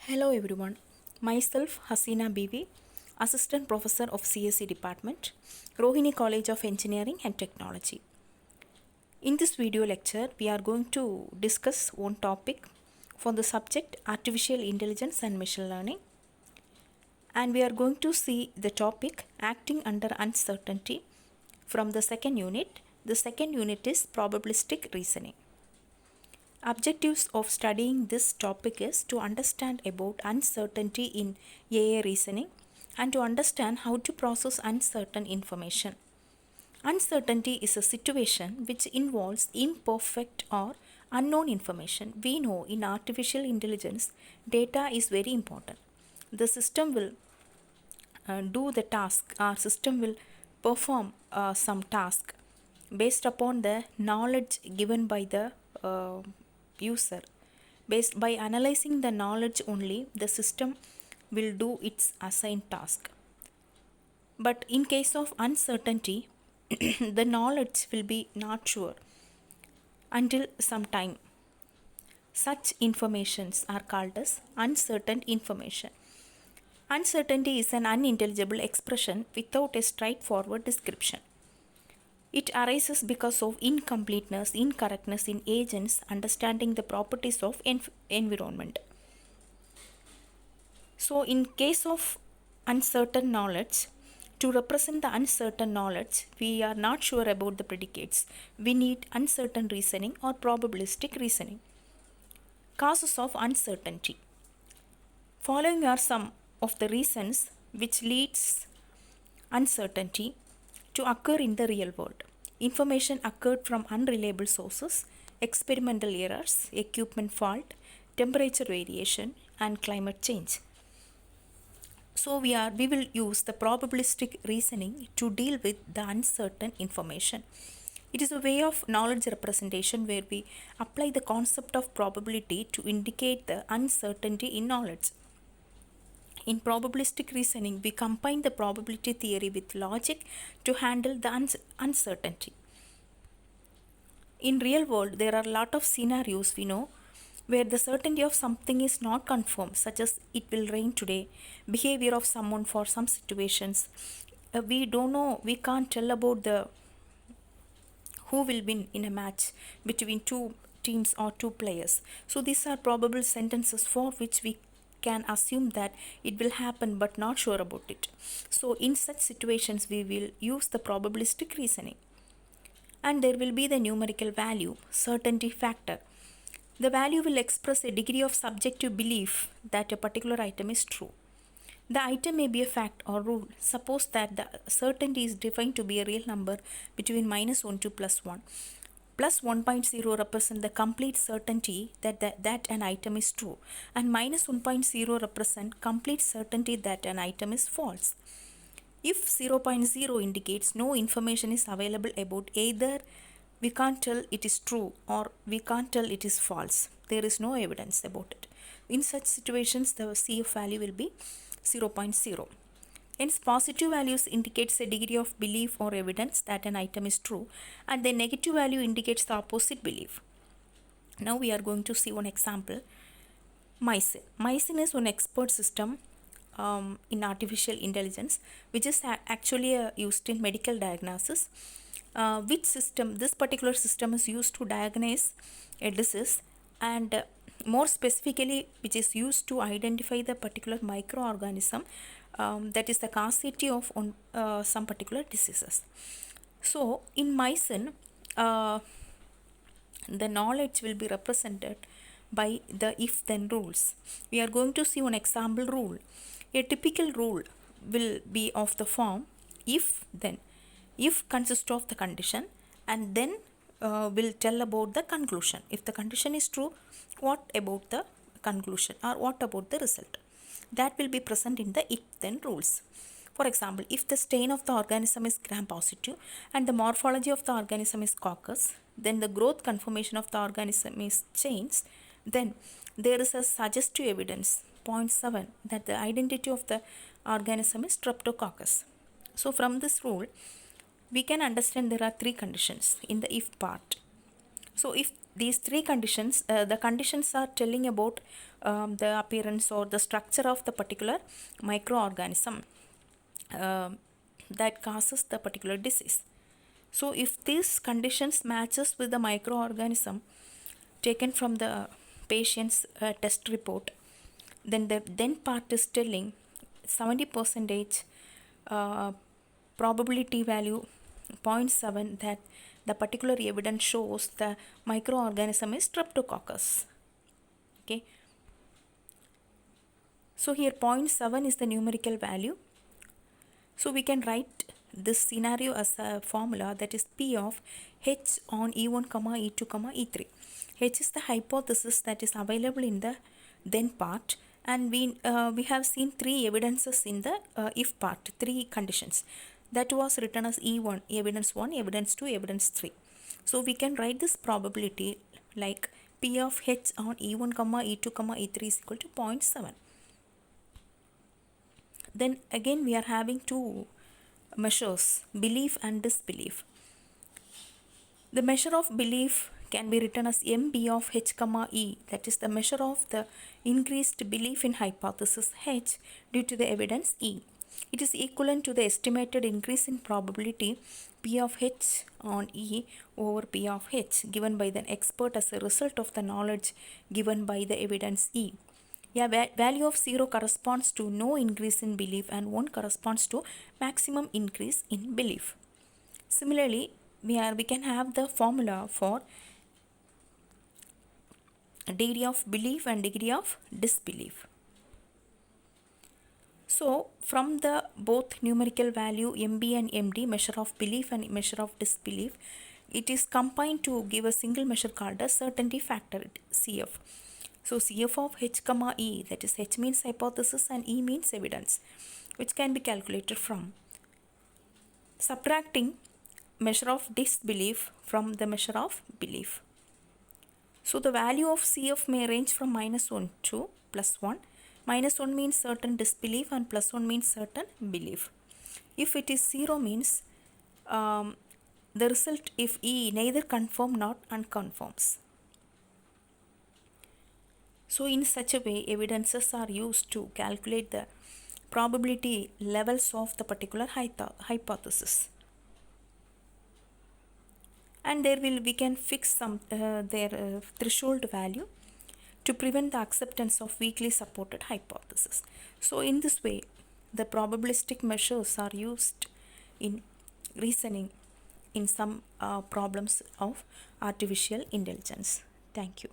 Hello everyone, myself Hasina Bibi, Assistant Professor of CSE Department, Rohini College of Engineering and Technology. In this video lecture, we are going to discuss one topic for the subject Artificial Intelligence and Machine Learning, and we are going to see the topic Acting Under Uncertainty from the second unit. The second unit is Probabilistic Reasoning. Objectives of studying this topic is to understand about uncertainty in AI reasoning and to understand how to process uncertain information. Uncertainty is a situation which involves imperfect or unknown information. We know in artificial intelligence, data is very important. The system will do the task, our system will perform some task based upon the knowledge given by the user. Based by analyzing the knowledge only, the system will do its assigned task. But in case of uncertainty, the knowledge will be not sure until some time. Such informations are called as uncertain information. Uncertainty is an unintelligible expression without a straightforward description. It arises because of incompleteness, incorrectness in agents understanding the properties of environment. So, in case of uncertain knowledge, to represent the uncertain knowledge, we are not sure about the predicates. We need uncertain reasoning or probabilistic reasoning. Causes of uncertainty. Following are some of the reasons which leads uncertainty to occur in the real world. Information occurred from unreliable sources, experimental errors, equipment fault, temperature variation, and climate change. So we will use the probabilistic reasoning to deal with the uncertain information. It is a way of knowledge representation where we apply the concept of probability to indicate the uncertainty in knowledge. In probabilistic reasoning, we combine the probability theory with logic to handle the uncertainty. In real world, there are a lot of scenarios we know where the certainty of something is not confirmed, such as it will rain today, behavior of someone for some situations. We don't know, we can't tell about the who will win in a match between two teams or two players. So these are probable sentences for which we can assume that it will happen but not sure about it. So in such situations we will use the probabilistic reasoning. And there will be the numerical value, certainty factor. The value will express a degree of subjective belief that a particular item is true. The item may be a fact or rule. Suppose that the certainty is defined to be a real number between -1 to +1. Plus 1.0 represent the complete certainty that an item is true, and -1.0 represent complete certainty that an item is false. If 0.0 indicates no information is available about either we can't tell it is true or we can't tell it is false, there is no evidence about it. In such situations, the CF value will be 0.0. Hence, positive values indicates a degree of belief or evidence that an item is true, and the negative value indicates the opposite belief. Now we are going to see one example. MySyn. MySyn is one expert system in artificial intelligence, which is actually used in medical diagnosis. This particular system is used to diagnose a disease, and more specifically, which is used to identify the particular microorganism that is the causative of some particular diseases. So in MySyn, the knowledge will be represented by the if-then rules. We are going to see one example rule. A typical rule will be of the form if-then. If consists of the condition, and then will tell about the conclusion. If the condition is true, what about the conclusion, or what about the result? That will be present in the if-then rules. For example, if the stain of the organism is gram-positive and the morphology of the organism is coccus, then the growth conformation of the organism is changed, then there is a suggestive evidence, 0.7, that the identity of the organism is streptococcus. So from this rule, we can understand there are three conditions in the if part. So if these three conditions, the conditions are telling about the appearance or the structure of the particular microorganism that causes the particular disease. So if these conditions matches with the microorganism taken from the patient's test report, then the then part is telling 70% probability value 0.7 that the particular evidence shows the microorganism is Streptococcus. Okay. So here 0.7 is the numerical value. So we can write this scenario as a formula, that is P of H on E1, E2, E3. H is the hypothesis that is available in the then part, and we have seen three evidences in the if part, three conditions. That was written as E1, evidence 1, evidence 2, evidence 3. So we can write this probability like P of H on E1, E2, E3 is equal to 0.7. Then again we are having two measures, belief and disbelief. The measure of belief can be written as MB of H, E, that is the measure of the increased belief in hypothesis H due to the evidence E. It is equivalent to the estimated increase in probability P of H on E over P of H given by the expert as a result of the knowledge given by the evidence E. Yeah, value of 0 corresponds to no increase in belief and 1 corresponds to maximum increase in belief. Similarly, we can have the formula for degree of belief and degree of disbelief. So from the both numerical value MB and MD, measure of belief and measure of disbelief, it is combined to give a single measure called a certainty factor, CF. So CF of H, E, that is H means hypothesis and E means evidence, which can be calculated from subtracting measure of disbelief from the measure of belief. So the value of CF may range from -1 to +1. -1 means certain disbelief and +1 means certain belief. If it is 0 means the result if E neither confirm nor unconfirms. So in such a way, evidences are used to calculate the probability levels of the particular hypothesis. And we can fix some their threshold value to prevent the acceptance of weakly supported hypothesis. So in this way, the probabilistic measures are used in reasoning in some problems of artificial intelligence. Thank you.